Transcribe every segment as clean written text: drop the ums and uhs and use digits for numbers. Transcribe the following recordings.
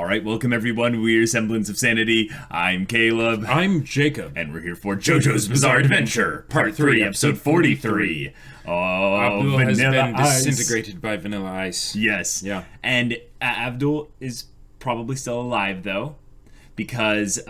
Alright, welcome everyone. We're Semblance of Sanity. I'm Caleb. I'm Jacob. And we're here for JoJo's Bizarre Adventure, Part 3, Episode 43. Abdul has been Ice. disintegrated by vanilla ice. Yes. Yeah. And Abdul is probably still alive, though, because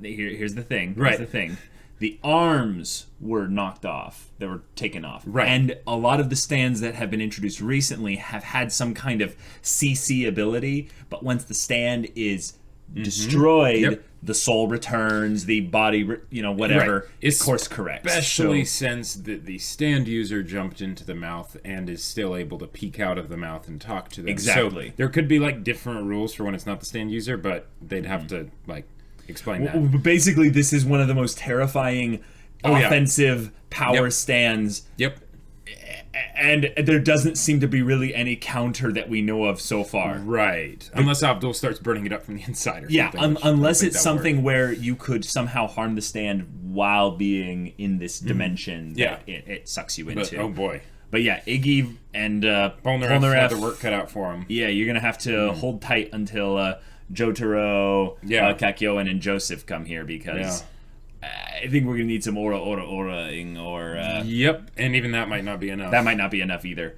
here's the thing. Right. Here's the thing. The arms were knocked off. They were taken off. Right. And a lot of the stands that have been introduced recently have had some kind of CC ability, but once the stand is destroyed, the soul returns, the body, whatever, is course corrects. Especially since the stand user jumped into the mouth and is still able to peek out of the mouth and talk to them. Exactly. So there could be like different rules for when it's not the stand user, but they'd have to like explain that. Well, basically, this is one of the most terrifying offensive power stands. Yep. And there doesn't seem to be really any counter that we know of so far. Right. Unless Abdul starts burning it up from the inside or something. Yeah, unless it's something where you could somehow harm the stand while being in this dimension that it sucks you into. But, oh boy. But yeah, Iggy and Polnareff had the work cut out for him. Yeah, you're going to have to hold tight until Jotaro, Kakyoin, and Joseph come here, because I think we're going to need some aura-ing, or... Yep, and even that might not be enough. That might not be enough either.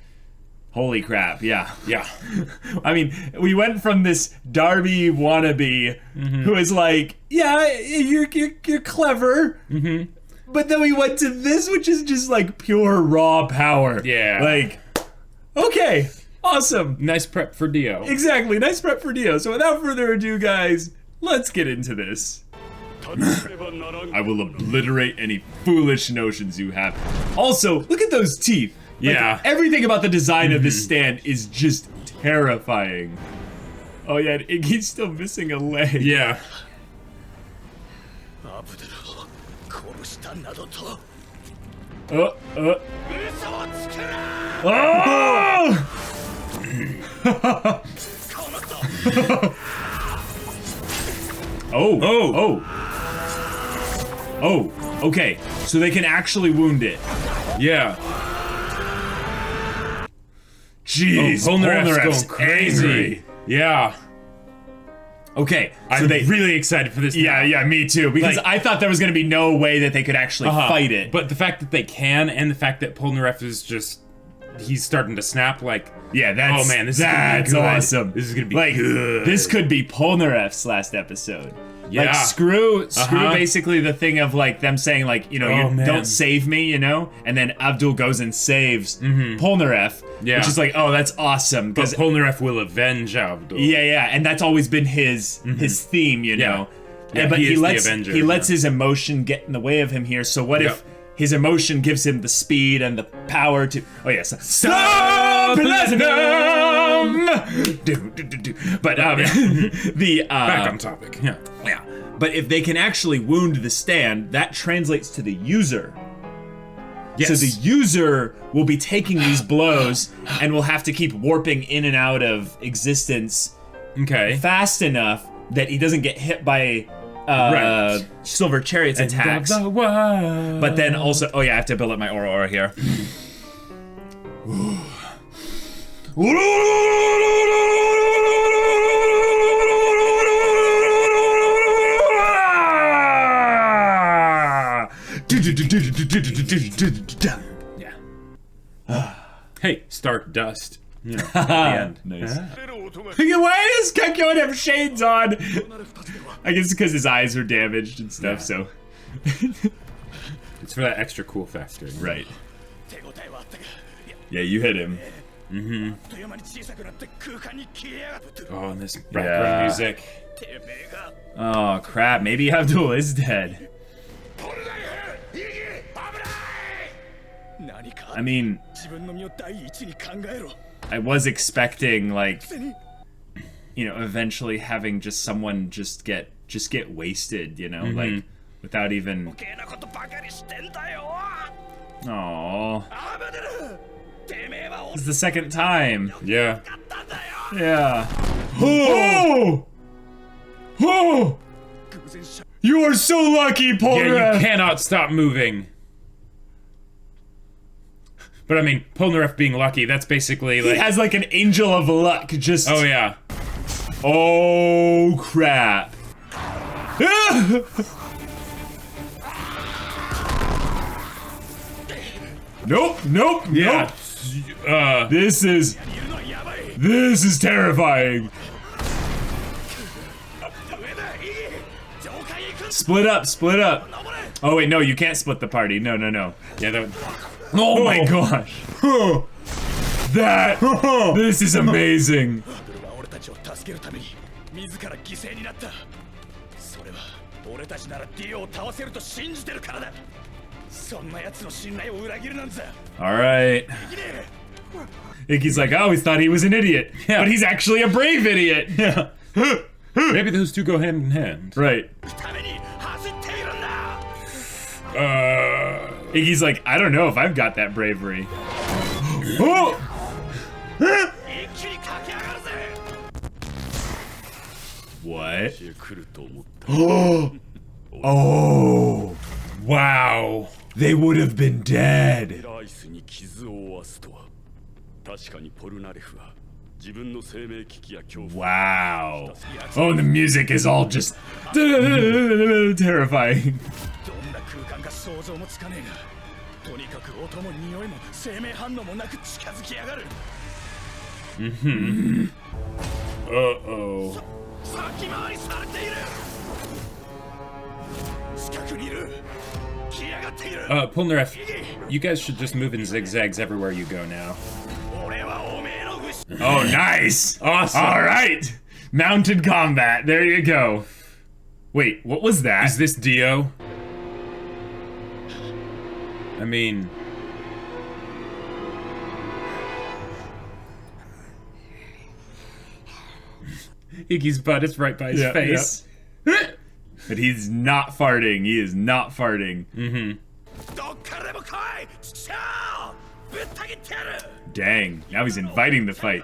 Holy crap, yeah. Yeah. I mean, we went from this Darby wannabe who is like, yeah, you're clever, but then we went to this, which is just like pure raw power. Yeah. Like, okay, awesome. Nice prep for Dio. Exactly, nice prep for Dio. So without further ado, guys, let's get into this. I will obliterate any foolish notions you have. Also, look at those teeth. Yeah. Like, everything about the design of this stand is just terrifying. Oh yeah, and Iggy's still missing a leg. Yeah. Oh! Oh, okay. So they can actually wound it. Yeah. Jeez, Polnareff's going crazy. angry. Yeah. Okay, so I'm really excited for this. Yeah, me too. Because I thought there was going to be no way that they could actually fight it. But the fact that they can, and the fact that Polnareff is just... He's starting to snap, like... Yeah, that's... Oh man, this is gonna be good. Awesome. This is gonna be like, good. This could be Polnareff's last episode. Yeah. Like, screw basically the thing of, like, them saying, like, you don't save me, and then Abdul goes and saves Polnareff, which is like, oh, that's awesome. But Polnareff will avenge Abdul. Yeah, and that's always been his theme, you know. Yeah, but he lets his emotion get in the way of him here, so what if his emotion gives him the speed and the power to... Oh, yes. Stop Platinum! But, back on topic. Yeah. But if they can actually wound the stand, that translates to the user. Yes. So the user will be taking these blows and will have to keep warping in and out of existence fast enough that he doesn't get hit by... Silver Chariot's attacks. But then also, I have to build up my aura here. Hey, Stark Dust. You know, at the end. Nice. Why does Kakyoin have shades on? I guess because his eyes are damaged and stuff, so... It's for that extra cool factor. Right. Yeah, you hit him. Oh, and this background music. Oh, crap. Maybe Abdul is dead. I mean... I was expecting, like, eventually having just someone just get wasted, like, without even... Aww. It's the second time. Yeah. Yeah. Oh! Oh! You are so lucky, Polnareff! Yeah, you cannot stop moving. But I mean, Polnareff being lucky, that's basically like... He has like an angel of luck, just... Oh, yeah. Oh, crap. Nope, nope, Yeah. nope. This is terrifying. Split up, split up. Oh wait, no, you can't split the party. No, no, no. Yeah, that. Oh my gosh. This is amazing. Alright. Iggy's like, I always thought he was an idiot. Yeah. But he's actually a brave idiot. Yeah. Maybe those two go hand in hand. Right. Iggy's like, I don't know if I've got that bravery. Oh! What? Oh! Wow! They would have been dead. Wow. Oh, and the music is all just terrifying. Mm-hmm. Uh-oh. Polnareff, you guys should just move in zigzags everywhere you go now. Oh, nice! Awesome! Alright! Mounted combat, there you go. Wait, what was that? Is this Dio? I mean... Iggy's butt is right by his face. Yeah. But he's not farting. He is not farting. Mm-hmm. Dang, now he's inviting the fight.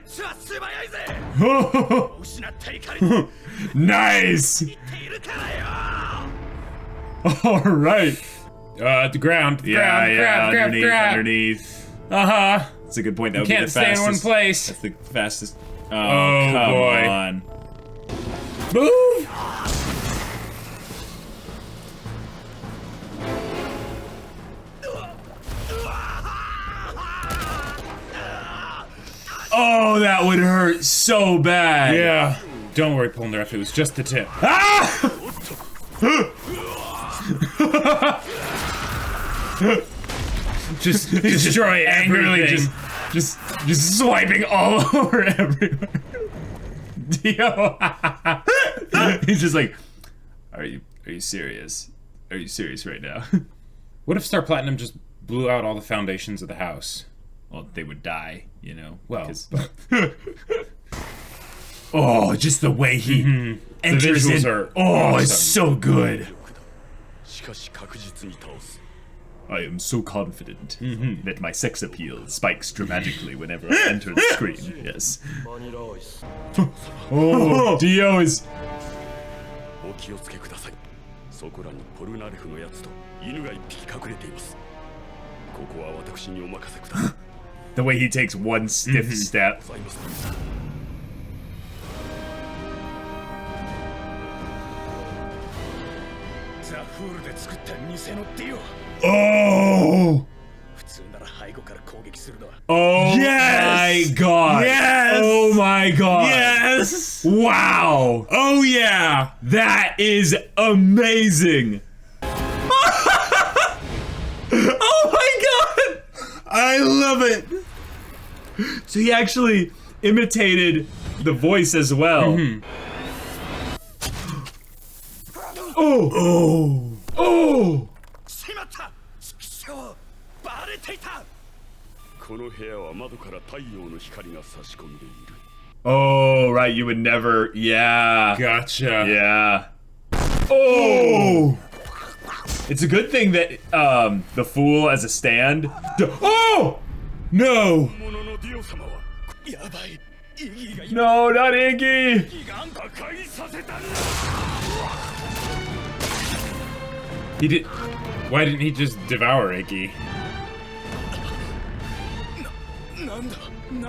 Nice! Alright. The ground. Yeah, grab. Underneath. Uh-huh. That's a good point. That would Can't be the stay fastest. in one place. That's the fastest. Oh, Oh, come boy. on. Move! Oh, that would hurt so bad. Yeah. Don't worry, Polnareff. It was just the tip. Ah! Just destroy angrily, everything. just swiping all over everywhere. Dio. He's just like, are you serious? Are you serious right now? What if Star Platinum just blew out all the foundations of the house? Well, they would die, you know. Well, because... Oh, just the way he enters the visuals in. are oh, awesome. It's so good. I am so confident that my sex appeal spikes dramatically whenever I enter the screen. Yes. Oh, Dio is. The way he takes one stiff step. Oh! Oh my god! Yes! Oh my god! Yes! Wow! Oh yeah! That is amazing! Oh my god! I love it! So he actually imitated the voice as well. Oh! Oh! Oh! Oh, right, you would never, yeah. Gotcha. Yeah. Oh! It's a good thing that, the fool as a stand. Oh! No! No, not Iggy! He did. Why didn't he just devour Iggy?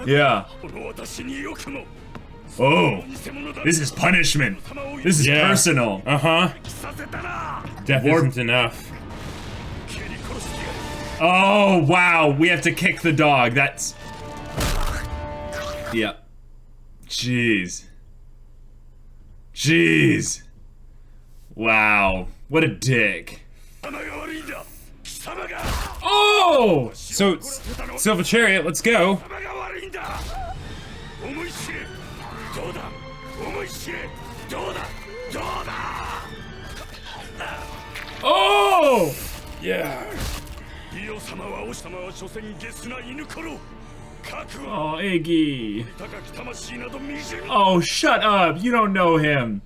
Yeah. Oh, this is punishment. This is personal. Death isn't enough. Oh, wow. We have to kick the dog. That's... Yeah. Jeez. Jeez. Wow. What a dick. Oh! So, Silver Chariot, let's go. Oh! Yeah. Oh, Iggy. Oh, shut up. You don't know him.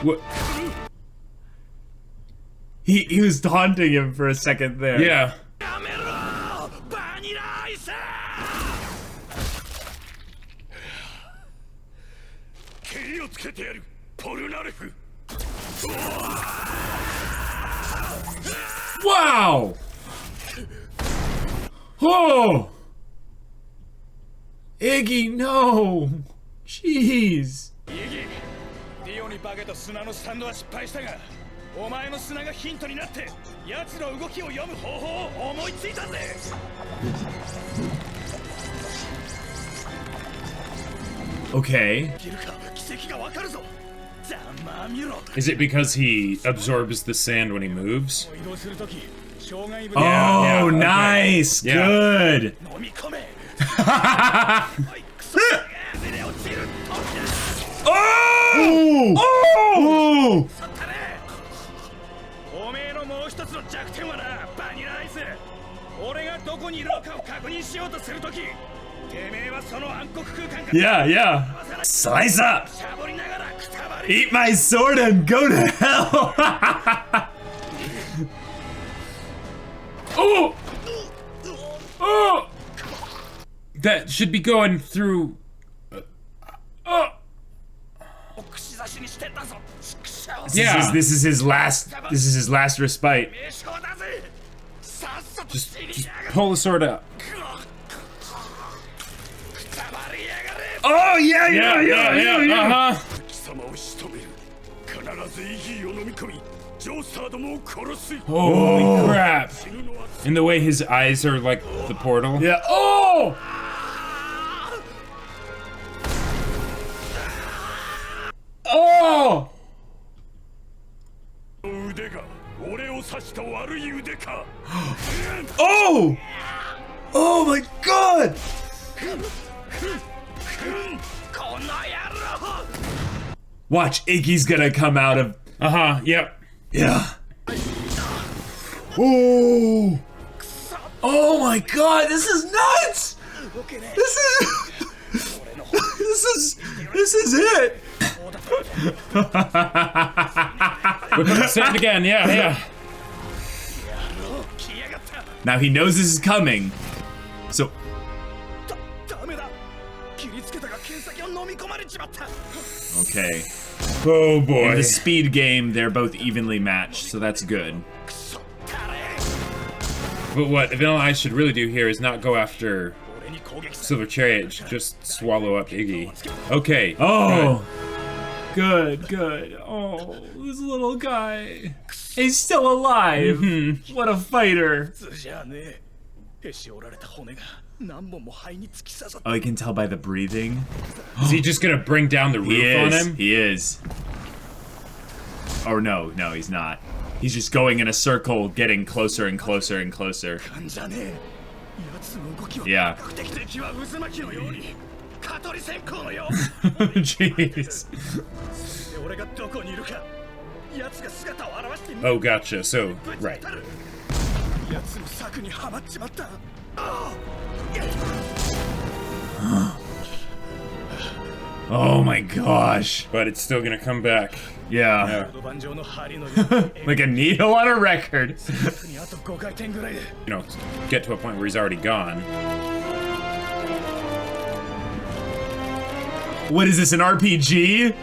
What? He was taunting him for a second there. Yeah. Wow! Oh! Iggy, no! Jeez. ディオに化けた砂のスタンドは失敗したが、お前の砂がヒントになって奴の動きを読む方法を思いついたぜ。Okay. Is it because he absorbs the sand when he moves? Oh, nice! Yeah. Good! Oh! Oh! おめえのもう一つの弱点はな、バニラアイス。俺がどこにいるのかを確認しようとするとき、てめえはその暗黒空間から Yeah, yeah. Slice up! Eat my sword and go to hell! Oh! Oh! That should be going through. Yeah. This is his last respite. Just pull the sword out. Oh yeah. Holy crap! And the way his eyes are like the portal. Yeah. Oh! Oh! Oh! Oh my god! Watch, Iggy's gonna come out of... Yep. Yeah. Oh! Oh my god, this is nuts! This is it! Whip up the sand again, yeah. Now he knows this is coming. So... Okay. Oh boy. In the speed game, they're both evenly matched, so that's good. But what Vanilla Ice should really do here is not go after Silver Chariot, just swallow up Iggy. Okay. Oh! Good. Oh, this little guy. He's still alive. What a fighter. Oh, you can tell by the breathing. Is he just gonna bring down the roof on him? He is. Oh no, he's not. He's just going in a circle, getting closer and closer and closer. Yeah. Jeez. Oh, gotcha. So, right. Oh my gosh. But it's still gonna come back. Yeah. Like a needle on a record. You know, get to a point where he's already gone. What is this, an RPG?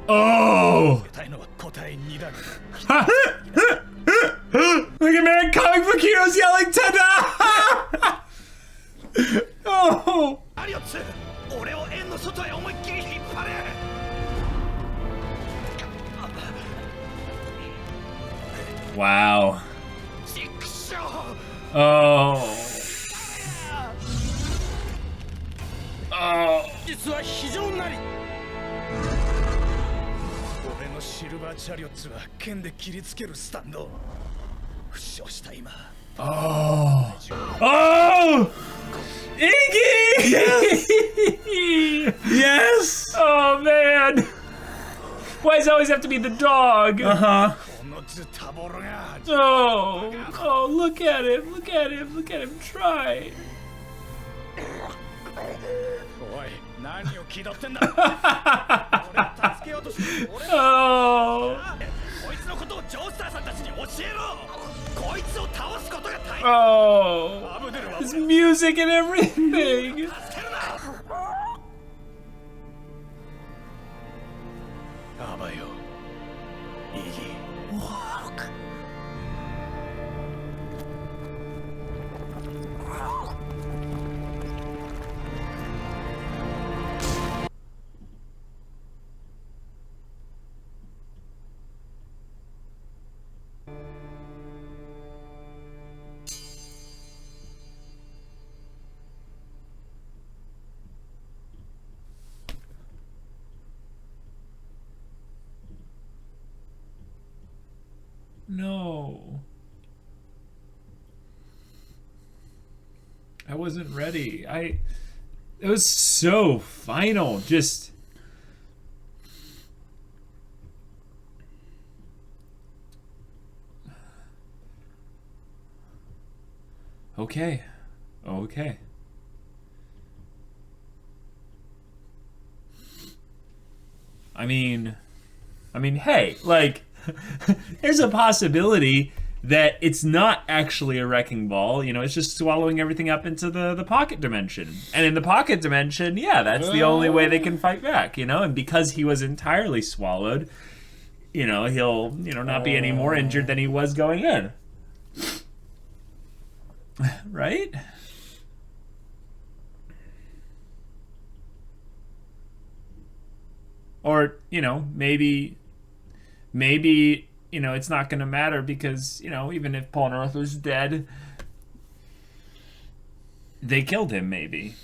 Oh! Look at man, comic book heroes yelling, ta-da! Oh! Wow. Oh. Oh. 実は非常なり俺のシルバーチャリオッツは剣で切りつけるスタンド負傷した今 Oh. Oh! Iggy! Yes! Oh, man. Why does it always have to be the dog? Uh-huh. Oh. Oh, look at him. Look at him. Look at him try. Oh. Oh. There's music and everything. No. I wasn't ready. It was so final. Just okay. Okay. I mean, hey, like there's a possibility that it's not actually a wrecking ball, you know, it's just swallowing everything up into the pocket dimension. And in the pocket dimension, yeah, that's the only way they can fight back, you know, and because he was entirely swallowed, you know, he'll, you know, not be any more injured than he was going in. Right? Or, you know, maybe, you know, it's not going to matter because, you know, even if Polnareff was dead, they killed him, maybe.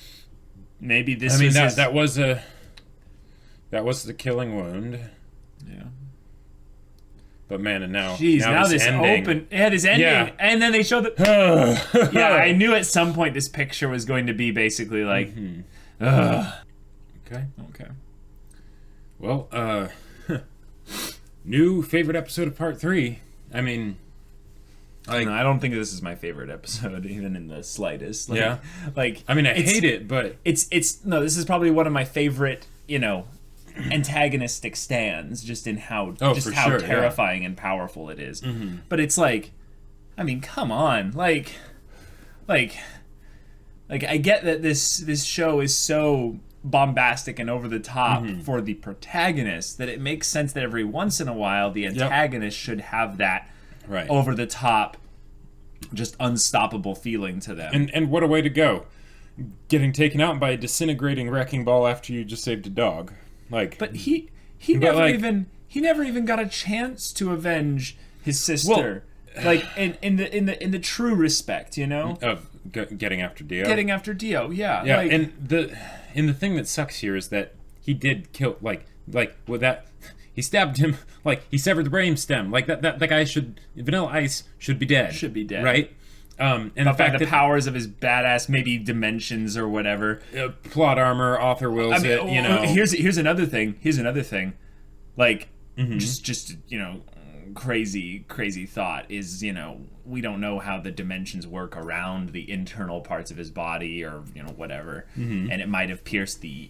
Maybe this I mean, was that was the killing wound. Yeah. But man, and now... Jeez, now this ending. open... It had his ending, Yeah. and then they showed the... Yeah, I knew at some point this picture was going to be basically like... Okay. Okay. Well, new favorite episode of Part 3. I mean... Like, no, I don't think this is my favorite episode, even in the slightest. Like, yeah. Like, I mean, I hate it, but... No, this is probably one of my favorite, you know, antagonistic stands, just in how sure, terrifying and powerful it is. Mm-hmm. But it's like, I mean, come on. Like I get that this show is so bombastic and over the top for the protagonist that it makes sense that every once in a while the antagonist should have that over the top, just unstoppable feeling to them. And what a way to go. Getting taken out by a disintegrating wrecking ball after you just saved a dog. Like, but he never even got a chance to avenge his sister. Well, like in the true respect, you know, of getting after Dio. Getting after Dio, yeah. Yeah, like, and the thing that sucks here is that he did kill like with that. He stabbed him, like, he severed the brain stem. Like, that guy Vanilla Ice should be dead. Should be dead. Right? And but by the powers of his badass, maybe dimensions or whatever. Plot armor, author wills it, you know. Here's another thing. Like, just you know, crazy thought is, you know, we don't know how the dimensions work around the internal parts of his body or, you know, whatever. And it might have pierced the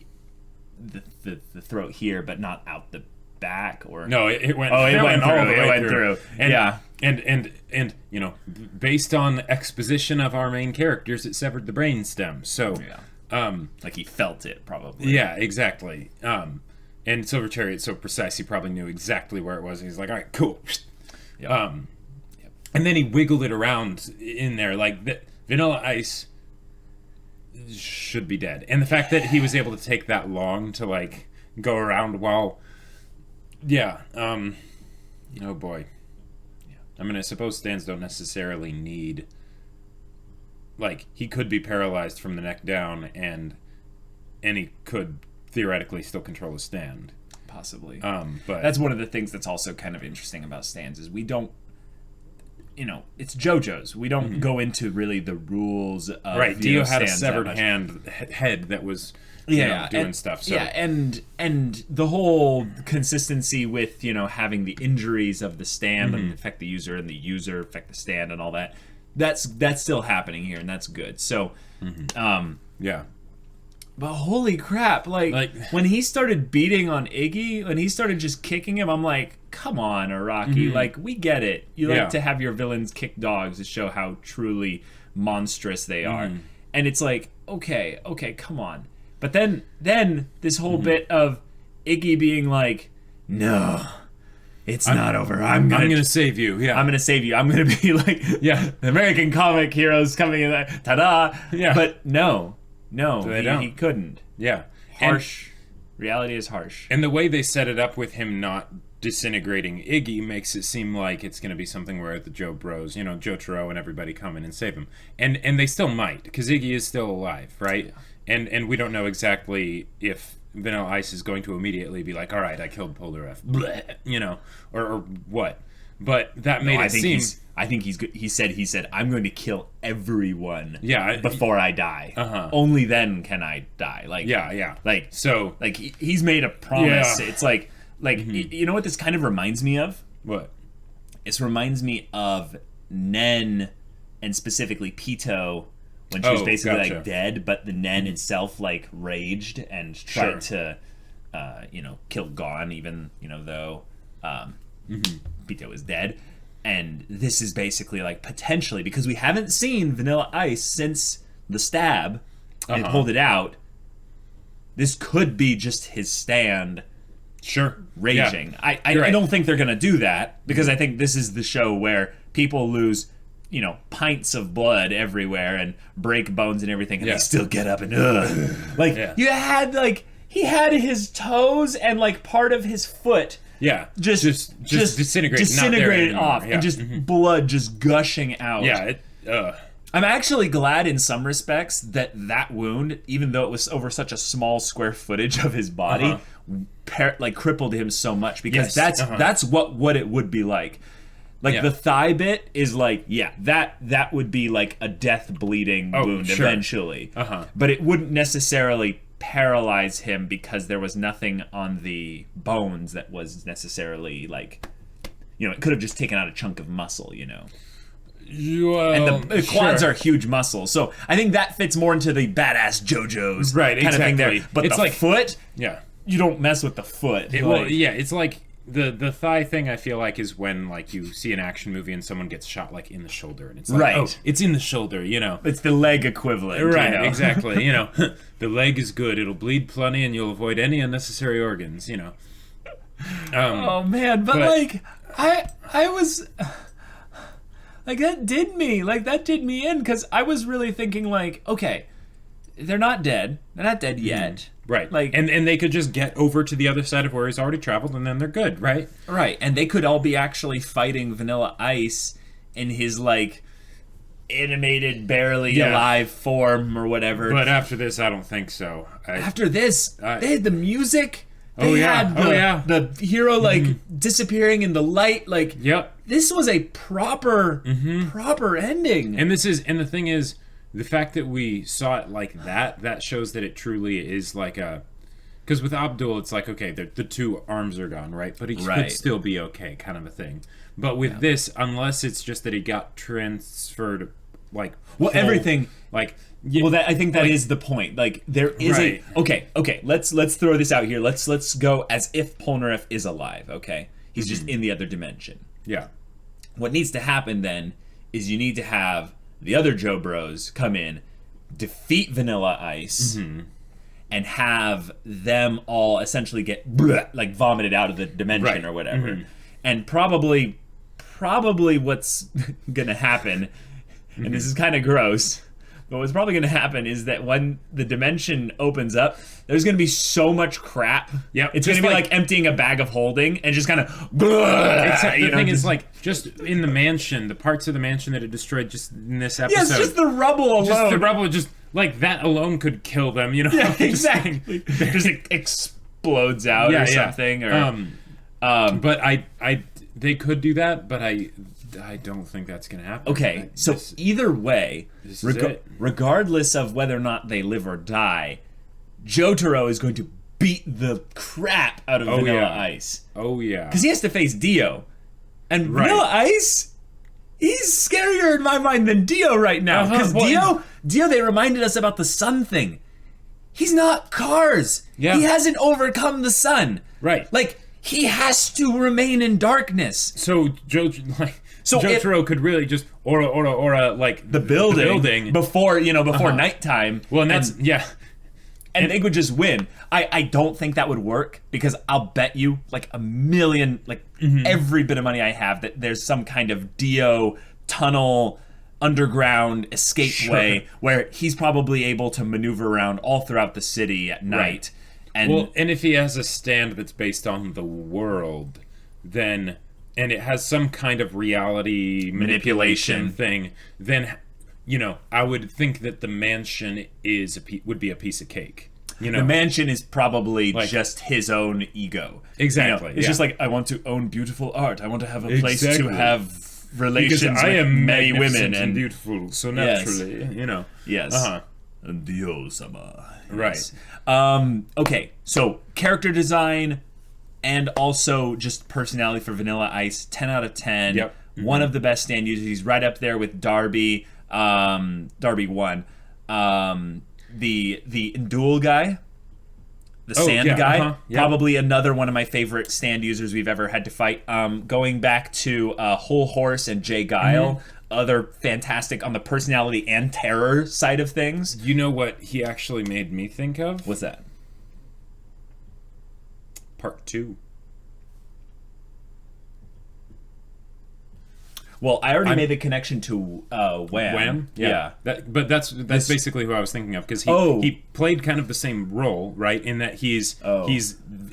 throat here, but not out the back, or no, it went. Oh, it went all the way through. And, yeah, and you know, based on the exposition of our main characters, it severed the brain stem. So, like he felt it probably. Yeah, exactly. And Silver Chariot's so precise, he probably knew exactly where it was. And he's like, all right, cool. And then he wiggled it around in there, like Vanilla Ice. should be dead. And the fact that he was able to take that long to like go around while oh boy. I mean, I suppose stands don't necessarily need, like, he could be paralyzed from the neck down and he could theoretically still control a stand. Possibly. But that's one of the things that's also kind of interesting about stands is we don't, it's JoJo's. We don't go into really the rules of right. Dio had a stands severed head that was doing stuff. So. Yeah, and the whole consistency with having the injuries of the stand and affect the user and the user affect the stand and all that. That's still happening here, and that's good. So, yeah. But holy crap, like when he started beating on Iggy, when he started just kicking him, I'm like, come on, Araki, like, we get it. You like to have your villains kick dogs to show how truly monstrous they are. And it's like, okay, come on. But then this whole bit of Iggy being like, no, it's not over. I'm gonna save you. Yeah, I'm gonna save you. I'm gonna be like, the American comic heroes coming in there, ta-da. Yeah. But no, he couldn't. Yeah, harsh. Reality is harsh. And the way they set it up with him not disintegrating Iggy makes it seem like it's going to be something where the Joe Bros, Jotaro and everybody come in and save him. And they still might, because Iggy is still alive, right? Yeah. And we don't know exactly if Vanilla Ice is going to immediately be like, all right, I killed Polnareff, or what. But that made it seem... I think he's good. He said, I'm going to kill everyone before I die. Only then can I die. Like, Like, so, like, he's made a promise. Yeah. It's like you know what this kind of reminds me of? What? It reminds me of Nen, and specifically Pito, when she was basically like dead, but the Nen itself like raged and tried to, kill Gon, even though Pito was dead. And this is basically like potentially, because we haven't seen Vanilla Ice since the stab and pulled it out. This could be just his stand. Raging. Yeah. I don't think they're gonna do that, because I think this is the show where people lose, pints of blood everywhere and break bones and everything, and they still get up and you had he had his toes and like part of his foot. Yeah, just disintegrated off, and just blood just gushing out. Yeah, I'm actually glad in some respects that wound, even though it was over such a small square footage of his body, crippled him so much, because that's what it would be like. Like the thigh bit is like, that would be like a death bleeding wound eventually. But it wouldn't necessarily paralyze him, because there was nothing on the bones that was necessarily like, it could have just taken out a chunk of muscle, Well, and the quads are huge muscles, so I think that fits more into the badass JoJo's kind of thing there. But it's the foot, you don't mess with the foot. It's like the thigh thing. I feel like is when like you see an action movie and someone gets shot like in the shoulder, and it's like, it's in the shoulder, It's the leg equivalent, right? Exactly. The leg is good; it'll bleed plenty, and you'll avoid any unnecessary organs. Oh man, but like I was. Like, that did me in, because I was really thinking, like, okay, they're not dead yet. Right. Like, and they could just get over to the other side of where he's already traveled, and then they're good, right? Right, and they could all be actually fighting Vanilla Ice in his, like, animated, barely alive form or whatever. But after this, I don't think so. After this, they had the music... They had the hero disappearing in the light. Like, this was a proper ending. And the thing is, the fact that we saw it like that shows that it truly is like a. Because with Abdul, it's like, okay, the two arms are gone, right? But he could still be okay, kind of a thing. But with this, unless it's just that he got transferred, like, everything, like. Well, I think that is the point. Like, there is okay. Let's throw this out here. Let's go as if Polnareff is alive. Okay, he's just in the other dimension. Yeah. What needs to happen then is you need to have the other Joe Bros come in, defeat Vanilla Ice, and have them all essentially get vomited out of the dimension or whatever. And probably what's gonna happen, and this is kind of gross. But what's probably going to happen is that when the dimension opens up, there's going to be so much crap. Yep. It's going to be like emptying a bag of holding and just kind of... Except the thing is, like, just in the mansion, the parts of the mansion that are destroyed just in this episode. Yeah, it's just the rubble alone. Just the rubble, just, like, that alone could kill them, you know? Yeah, exactly. Just explodes out or something. Or, but they could do that, but I don't think that's going to happen. Okay, so either way, regardless of whether or not they live or die, Jotaro is going to beat the crap out of Vanilla Ice. Oh, yeah. Because he has to face Dio. And Vanilla Ice, he's scarier in my mind than Dio right now. Because Dio, they reminded us about the sun thing. He's not Cars. Yeah. He hasn't overcome the sun. Right. Like, he has to remain in darkness. So Jotaro could really just aura like the building before nighttime. Well, and that's and they would just win. I don't think that would work because I'll bet you like a million, like every bit of money I have that there's some kind of Dio tunnel underground escape way where he's probably able to maneuver around all throughout the city at night. And if he has a stand that's based on the world, then and it has some kind of reality manipulation thing, then I would think that the mansion would be a piece of cake. The mansion is probably like, just his own ego. Exactly. It's just like, I want to own beautiful art. I want to have a place to have relations because I with am many women and beautiful. So naturally, Yes. Dio-sama. Right. Okay, so character design and also just personality for Vanilla Ice, 10 out of 10. Yep. One of the best stand users. He's right up there with Darby. Darby 1. The Indul guy. The sand guy. Probably another one of my favorite stand users we've ever had to fight. Going back to Whole Horse and Jay Guile. Other fantastic on the personality and terror side of things. You know what he actually made me think of? What's that? Part 2. Well, I already made the connection to Wham. Wham? Yeah. But that's basically who I was thinking of, because he played kind of the same role, right? In that he's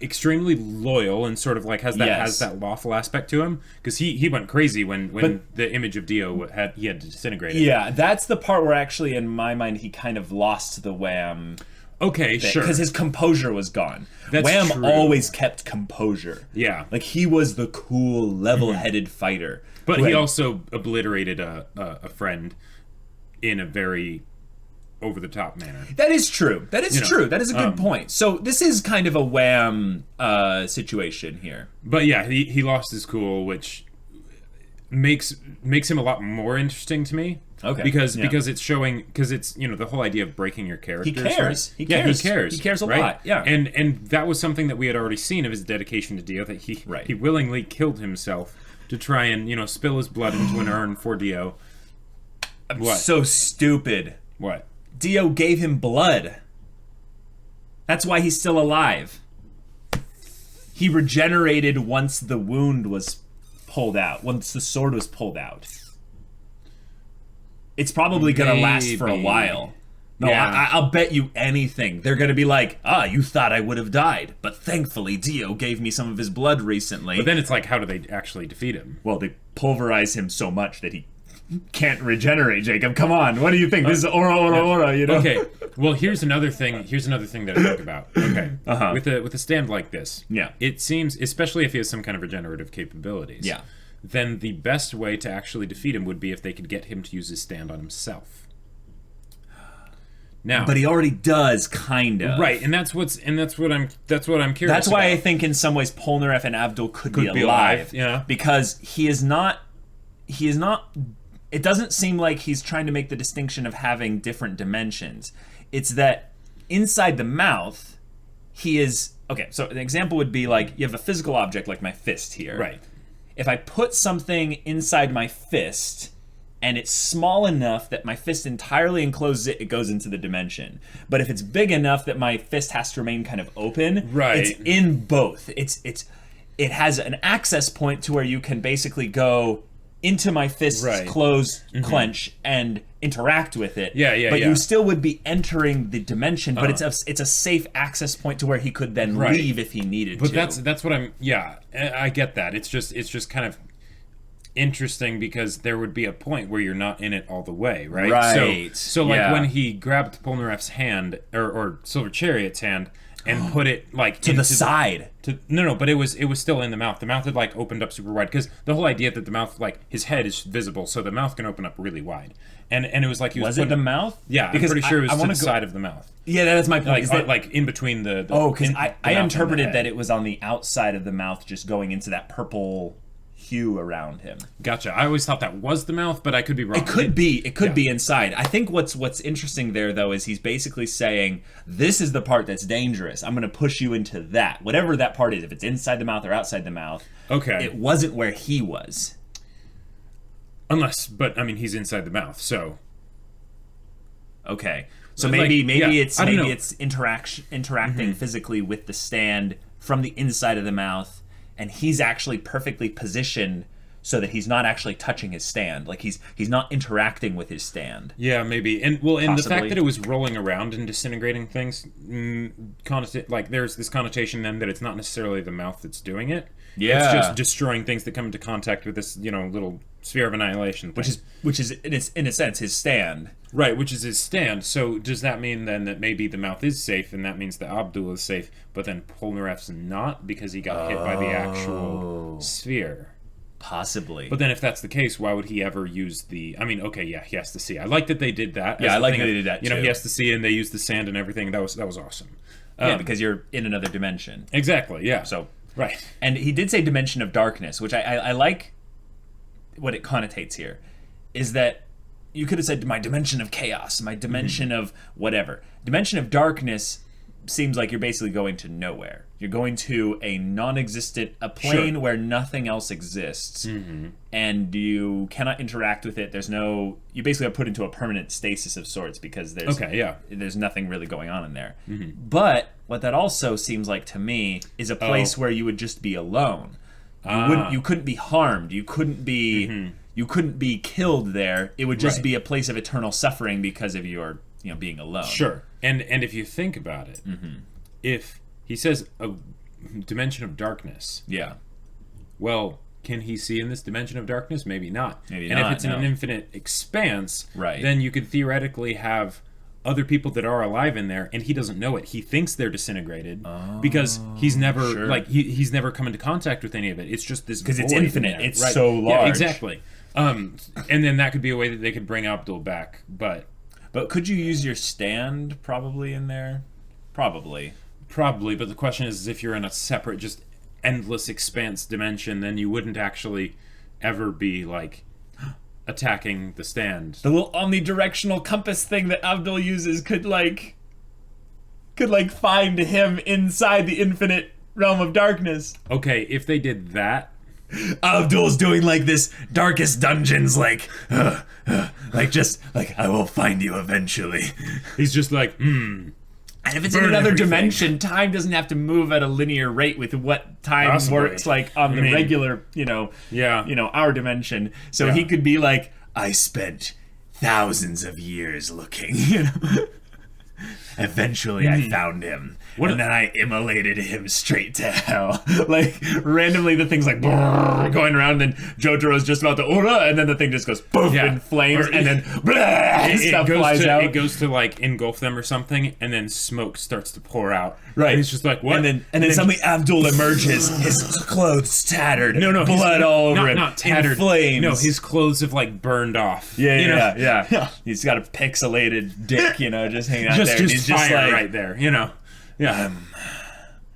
extremely loyal and sort of like has that lawful aspect to him. Because he went crazy when the image of Dio had disintegrated. Yeah, that's the part where actually in my mind he kind of lost the Wham. Okay, sure. Because his composure was gone. Wham true. Always kept composure. Yeah. Like he was the cool, level-headed fighter. But he also obliterated a friend in a very over-the-top manner. That is true. That is true. That is a good point. So this is kind of a Wham situation here. But yeah, he lost his cool, which makes him a lot more interesting to me. Okay. Because it's showing, because it's the whole idea of breaking your characters. He cares. Right? He cares. He cares a right? lot. Yeah. And that was something that we had already seen of his dedication to Dio, that he willingly killed himself to try and spill his blood into an urn for Dio. What? So stupid. What? Dio gave him blood. That's why he's still alive. He regenerated once the wound was pulled out, once the sword was pulled out. It's probably going to last for a while. No, yeah. I'll bet you anything. They're going to be like, you thought I would have died, but thankfully Dio gave me some of his blood recently. But then it's like, how do they actually defeat him? Well, they pulverize him so much that he can't regenerate, Jacob. Come on, what do you think? This is aura, Okay, well, here's another thing that I think about. Okay, with a stand like this, it seems, especially if he has some kind of regenerative capabilities, then the best way to actually defeat him would be if they could get him to use his stand on himself. Now, but he already does, kind of. Right, and that's what I'm curious. That's why I think in some ways Polnareff and Abdul could be alive. Yeah, because he is not. It doesn't seem like he's trying to make the distinction of having different dimensions. It's that inside the mouth, he is okay. So an example would be like you have a physical object like my fist here. Right. If I put something inside my fist, and it's small enough that my fist entirely encloses it, it goes into the dimension. But if it's big enough that my fist has to remain kind of open, it's in both. It has an access point to where you can basically go into my fists, close, clench, and interact with it. But you still would be entering the dimension, but it's a safe access point to where he could then leave if he needed to. But that's what I'm. Yeah, I get that. It's just kind of interesting because there would be a point where you're not in it all the way, right? Right. So like when he grabbed Polnareff's hand or Silver Chariot's hand and put it like to the side. No, but it was still in the mouth. The mouth had like opened up super wide because the whole idea that the mouth, like his head is visible, so the mouth can open up really wide. And it was like he was. Was it the mouth? Yeah, because I'm pretty sure it was to the side of the mouth. Yeah, that's my point. Like in between the because I interpreted that it was on the outside of the mouth, just going into that purple hue around him. Gotcha. I always thought that was the mouth, but I could be wrong. It could be. It could be inside. I think what's interesting there, though, is he's basically saying, this is the part that's dangerous. I'm going to push you into that. Whatever that part is, if it's inside the mouth or outside the mouth. Okay. It wasn't where he was. But I mean, he's inside the mouth, so. Okay. So maybe it's interacting physically with the stand from the inside of the mouth. And he's actually perfectly positioned so that he's not actually touching his stand. Like he's not interacting with his stand. Yeah, maybe. And the fact that it was rolling around and disintegrating things, like there's this connotation then that it's not necessarily the mouth that's doing it. Yeah, it's just destroying things that come into contact with this, little sphere of annihilation thing. Which is in a sense his stand. Right, which is his stand. So does that mean then that maybe the mouth is safe, and that means that Abdul is safe, but then Polnareff's not because he got hit by the actual sphere? Possibly. But then if that's the case, why would he ever use the... I mean, okay, yeah, he has to see. I like that they did that. Yeah, I like that they did that, too. He has to see, and they used the sand and everything. That was awesome. Yeah, because you're in another dimension. Exactly, yeah. So... Right. And he did say dimension of darkness, which I like what it connotates here, is that you could have said my dimension of chaos, my dimension of whatever. Dimension of darkness seems like you're basically going to nowhere. You're going to a a plane where nothing else exists, and you cannot interact with it. You basically are put into a permanent stasis of sorts because there's nothing really going on in there. But what that also seems like to me is a place where you would just be alone. You couldn't be harmed. You couldn't be killed there. It would just be a place of eternal suffering because of your being alone. Sure. And if you think about it, if he says a dimension of darkness, well, can he see in this dimension of darkness? Maybe not. Maybe not. And if it's an infinite expanse, then you could theoretically have other people that are alive in there, and he doesn't know it. He thinks they're disintegrated because he's never he's never come into contact with any of it. It's just this because it's infinite. It's so large. Yeah, exactly. And then that could be a way that they could bring Abdul back, but could you use your stand probably in there? Probably, but the question is if you're in a separate, just endless expanse dimension, then you wouldn't actually ever be like attacking the stand. The little omnidirectional compass thing that Abdul uses could find him inside the infinite realm of darkness. Okay, if they did that, Abdul's doing like this darkest dungeons, I will find you eventually. He's just like, And if it's in another dimension, time doesn't have to move at a linear rate with what time works like on the regular, our dimension. So he could be like, I spent thousands of years looking, Eventually I found him. And then I immolated him straight to hell. Like, randomly the thing's like going around, and JoJo's just about to and then the thing just goes poof in flames, and then stuff flies out. It goes to like engulf them or something, and then smoke starts to pour out. Right. And it's just like, what? And then suddenly Abdul emerges, his clothes tattered. No, blood all over him. Not tattered. In flames. No, his clothes have like burned off. Yeah. He's got a pixelated dick, just hanging out there. Just fire like, right there, Yeah.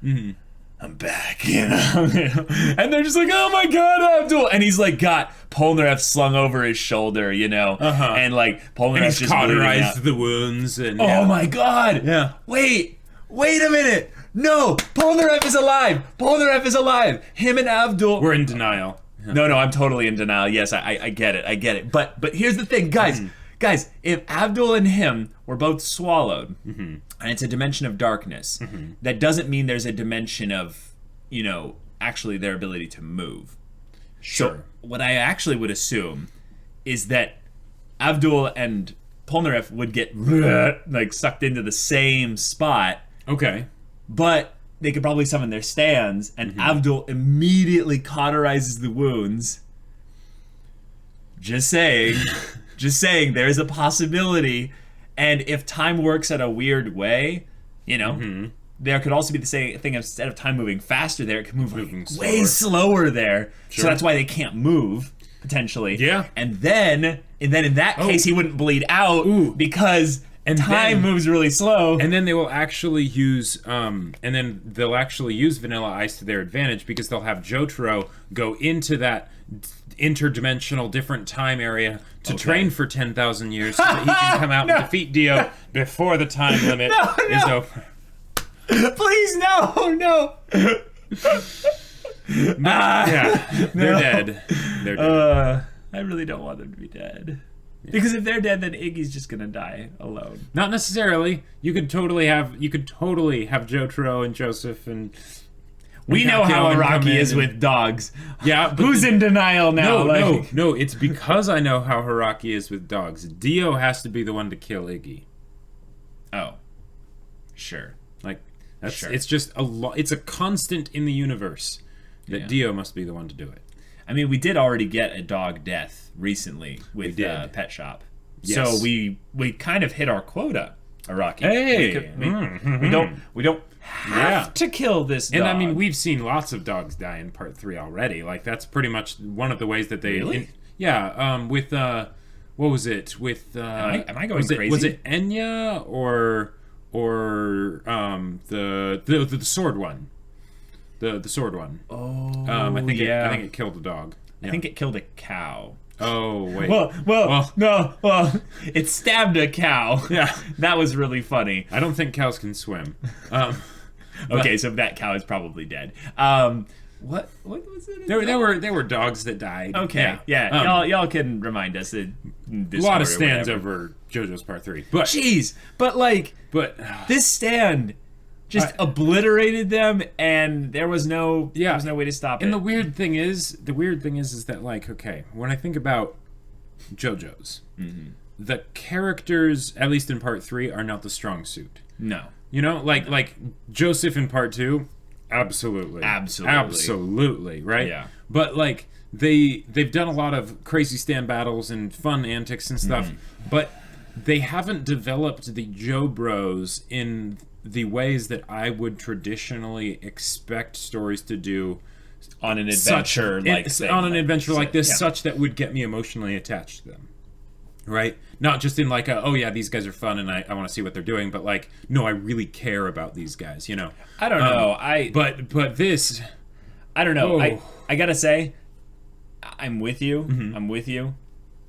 I'm back, And they're just like, oh my god, Abdul! And he's like got Polnareff slung over his shoulder, And like Polnareff just cauterized the wounds and oh my god! Yeah. Wait a minute! No! Polnareff is alive! Polnareff is alive! Him and Abdul. We're in denial. Yeah. No, I'm totally in denial. Yes, I get it. But here's the thing, guys. Guys, if Abdul and him were both swallowed, and it's a dimension of darkness, that doesn't mean there's a dimension of, actually their ability to move. Sure. So what I actually would assume is that Abdul and Polnareff would get like sucked into the same spot. Okay. But they could probably summon their stands, and Abdul immediately cauterizes the wounds. Just saying. Just saying, there's a possibility. And if time works in a weird way, you know, there could also be the same thing. Instead of time moving faster there, it could move way slower there. Sure. So that's why they can't move, potentially. Yeah. And then in that case, he wouldn't bleed out because time moves really slow. And then they will actually use, Vanilla Ice to their advantage because they'll have Jotaro go into that interdimensional different time area to train for 10,000 years so that he can come out and defeat Dio before the time limit is over. Please, no. They're dead. They're dead. I really don't want them to be dead. Because if they're dead, then Iggy's just gonna die alone. Not necessarily. You could totally have Jotaro and Joseph and we know how Araki is with dogs. Yeah, but who's in denial now? No. It's because I know how Araki is with dogs. Dio has to be the one to kill Iggy. Oh, sure. Like it's just it's a constant in the universe that Dio must be the one to do it. I mean, we did already get a dog death recently with Pet Shop, so we kind of hit our quota, Araki. Hey, we don't have to kill this dog. And I mean, we've seen lots of dogs die in part 3 already. Like that's pretty much one of the ways that they. Really? With what was it? With am I going crazy? Was it Enya or the sword one? The sword one. Oh, I think it killed a dog. Yeah. I think it killed a cow. Oh wait. Well, it stabbed a cow. Yeah, that was really funny. I don't think cows can swim. Okay, so that cow is probably dead. What was it? There were dogs that died. Okay, yeah. Y'all can remind us. A lot of stands over JoJo's Part 3. But jeez, but this stand just obliterated them, and there was no way to stop it. And the weird thing is that like, okay, when I think about JoJo's, the characters, at least in Part 3, are not the strong suit. No. You know, like Joseph in Part 2, absolutely, right? Yeah. But like they've done a lot of crazy stand battles and fun antics and stuff, but they haven't developed the JoBros in the ways that I would traditionally expect stories to do on an adventure like this, such that would get me emotionally attached to them. Right? Not just in like these guys are fun and I want to see what they're doing, but like, no, I really care about these guys, you know? I don't know. But this... I don't know. I gotta say, I'm with you. I'm with you.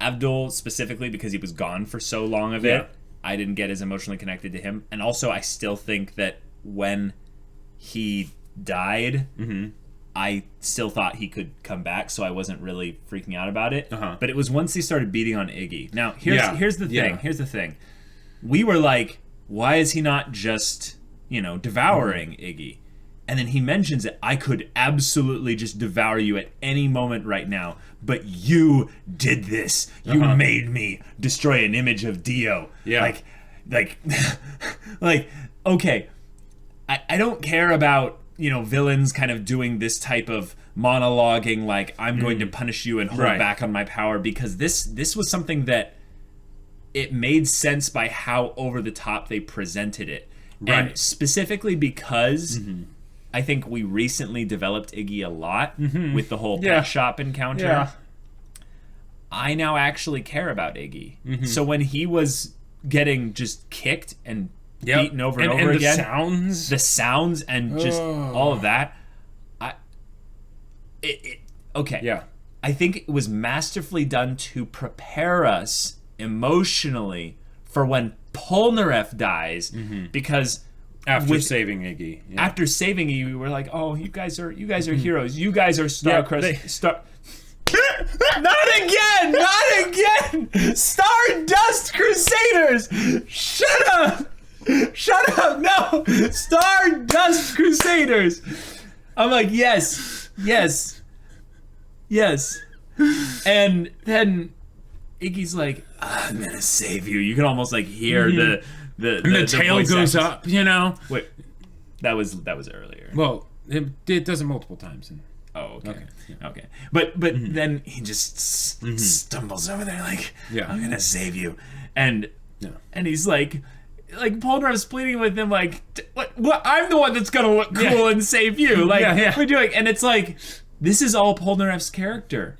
Abdul, specifically, because he was gone for so long of it, I didn't get as emotionally connected to him. And also, I still think that when he died... I still thought he could come back, so I wasn't really freaking out about it. But it was once he started beating on Iggy. Now, here's the thing. Here's the thing. We were like, why is he not just, devouring Iggy? And then he mentions it. I could absolutely just devour you at any moment right now, but you did this. You made me destroy an image of Dio. Yeah. Like, okay. I don't care about villains kind of doing this type of monologuing, like, I'm going to punish you and hold back on my power, because this was something that it made sense by how over the top they presented it. Right. And specifically because I think we recently developed Iggy a lot with the whole pet shop encounter. Yeah. I now actually care about Iggy. So when he was getting just kicked and beaten over and over again. The sounds and just all of that. Okay. Yeah. I think it was masterfully done to prepare us emotionally for when Polnareff dies, because after saving Iggy. Yeah. After saving Iggy, we were like, oh, you guys are heroes. You guys are Star Not again! Stardust Crusaders! Shut up! No! Stardust Crusaders! I'm like, yes. Yes. And then Iggy's like, I'm gonna save you. You can almost like hear the tail goes up, you know? Wait, that was earlier. Well, it does it multiple times. Oh, okay. Yeah. Okay. But then he just stumbles over there like, I'm gonna save you. And he's like Polnareff's pleading with him like, what? I'm the one that's gonna look cool and save you. Like, what are we doing? And it's like, this is all Polnareff's character.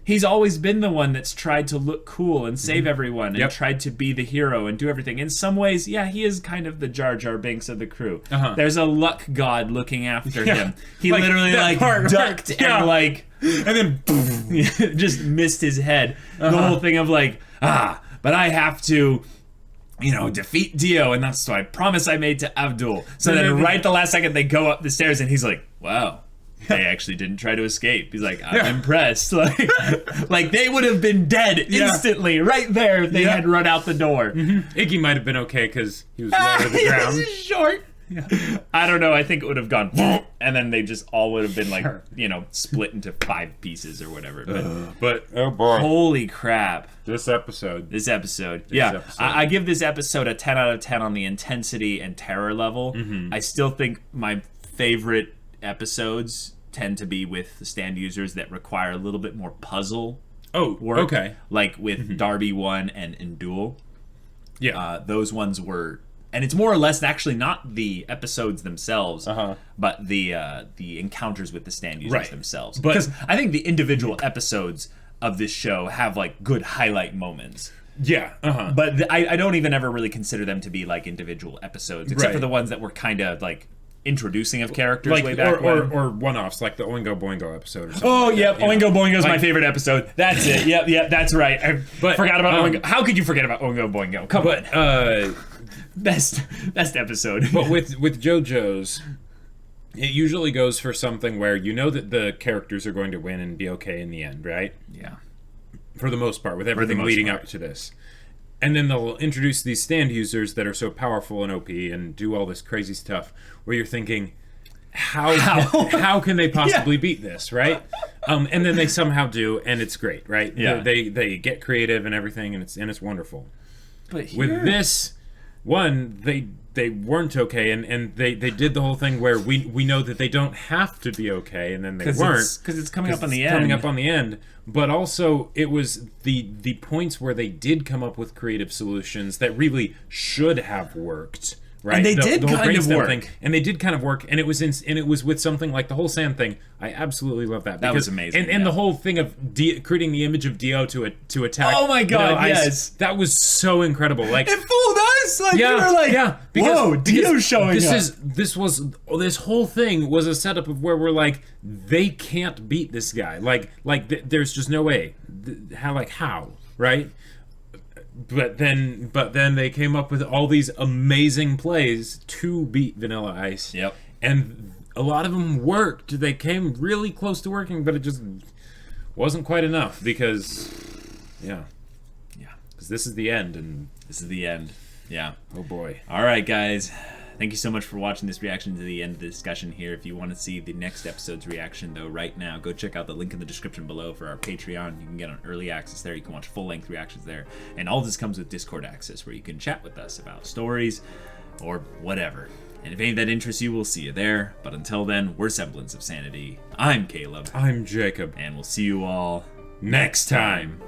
He's always been the one that's tried to look cool and save everyone and tried to be the hero and do everything. In some ways, he is kind of the Jar Jar Binks of the crew. There's a luck god looking after him. He like, literally like ducked and like, and then just missed his head. The whole thing of like, but I have to, defeat Dio, and that's what I promise I made to Abdul. So then right at the last second, they go up the stairs, and he's like, wow. They actually didn't try to escape. He's like, I'm impressed. Like they would have been dead instantly right there if they had run out the door. Iggy might have been okay because he was low to the ground. He was short. I don't know. I think it would have gone, and then they just all would have been like, split into 5 pieces or whatever. But oh boy, holy crap! This episode. I give this episode a 10 out of 10 on the intensity and terror level. I still think my favorite episodes tend to be with the stand users that require a little bit more puzzle work. Okay. Like with Darby 1 and Endul. Yeah. Those ones were, and it's more or less actually not the episodes themselves, but the encounters with the stand users themselves. Because I think the individual episodes of this show have like good highlight moments. Yeah. But I don't even ever really consider them to be like individual episodes, except for the ones that were kind of like introducing of characters like, way back or one-offs like the Oingo Boingo episode or something. Oingo Boingo is my favorite episode. That's it. Yep, that's right. I forgot about Oingo. How could you forget about Oingo Boingo? Come on. Best episode. But with JoJo's, it usually goes for something where you know that the characters are going to win and be okay in the end, right? Yeah. For the most part, with everything leading up to this. And then they'll introduce these stand users that are so powerful and OP and do all this crazy stuff where you're thinking, how can they possibly beat this, right? And then they somehow do, and it's great, right? Yeah. They get creative and everything, and it's wonderful. But here... with this one, they weren't okay, and they did the whole thing where we know that they don't have to be okay, and then they weren't because it's coming up on the end. But also, it was the points where they did come up with creative solutions that really should have worked, right? And they did kind of work. And they did kind of work, and it was with something like the whole sand thing. I absolutely love that. That was amazing. And the whole thing of creating the image of Dio to attack. Oh my god, yes. That was so incredible. Like, it fooled us! Like, we were like, whoa, Dio's showing up. This whole thing was a setup of where we're like, they can't beat this guy. There's just no way. How, right? But then they came up with all these amazing plays to beat Vanilla Ice. Yep. And a lot of them worked. They came really close to working, but it just wasn't quite enough because this is the end, and this is the end. Yeah. Oh boy. All right, guys. Thank you so much for watching this reaction to the end of the discussion here. If you want to see the next episode's reaction, though, right now, go check out the link in the description below for our Patreon. You can get on early access there. You can watch full-length reactions there. And all this comes with Discord access, where you can chat with us about stories or whatever. And if any of that interests you, we'll see you there. But until then, we're Semblance of Sanity. I'm Caleb. I'm Jacob. And we'll see you all next time.